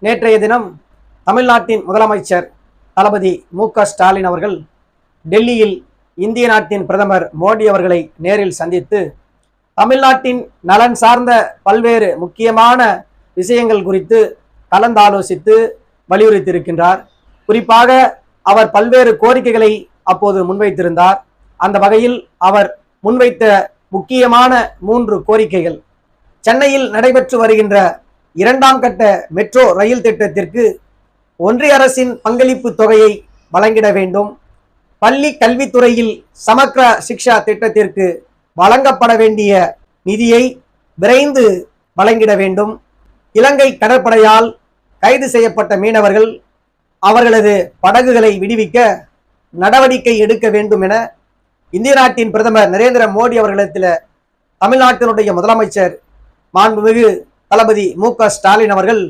நேற்றைய தினம் தமிழ்நாட்டின் முதலமைச்சர் தளபதி மு.க.ஸ்டாலின் அவர்கள் டெல்லியில் இந்திய நாட்டின் பிரதமர் மோடி அவர்களை நேரில் சந்தித்து தமிழ்நாட்டின் நலன் சார்ந்த பல்வேறு முக்கியமான விஷயங்கள் குறித்து கலந்தாலோசித்து வலியுறுத்தியிருக்கின்றார். குறிப்பாக அவர் பல்வேறு கோரிக்கைகளை அப்போது முன்வைத்திருந்தார். அந்த வகையில் அவர் முன்வைத்த முக்கியமான 3 கோரிக்கைகள்: சென்னையில் நடைபெற்று வருகின்ற 2ஆம் கட்ட மெட்ரோ ரயில் திட்டத்திற்கு ஒன்றிய அரசின் பங்களிப்பு தொகையை வழங்கிட வேண்டும், பள்ளி கல்வித்துறையில் சமக்ர சிக்ஷா திட்டத்திற்கு வழங்கப்பட வேண்டிய நிதியை விரைந்து வழங்கிட வேண்டும், இலங்கை கடற்படையால் கைது செய்யப்பட்ட மீனவர்கள் அவர்களது படகுகளை விடுவிக்க நடவடிக்கை எடுக்க வேண்டும் என இந்திய நாட்டின் பிரதமர் நரேந்திர மோடி அவர்களிடத்தில் தமிழ்நாட்டினுடைய முதலமைச்சர் மாண்புமிகு தளபதி மு.க.ஸ்டாலின் அவர்கள்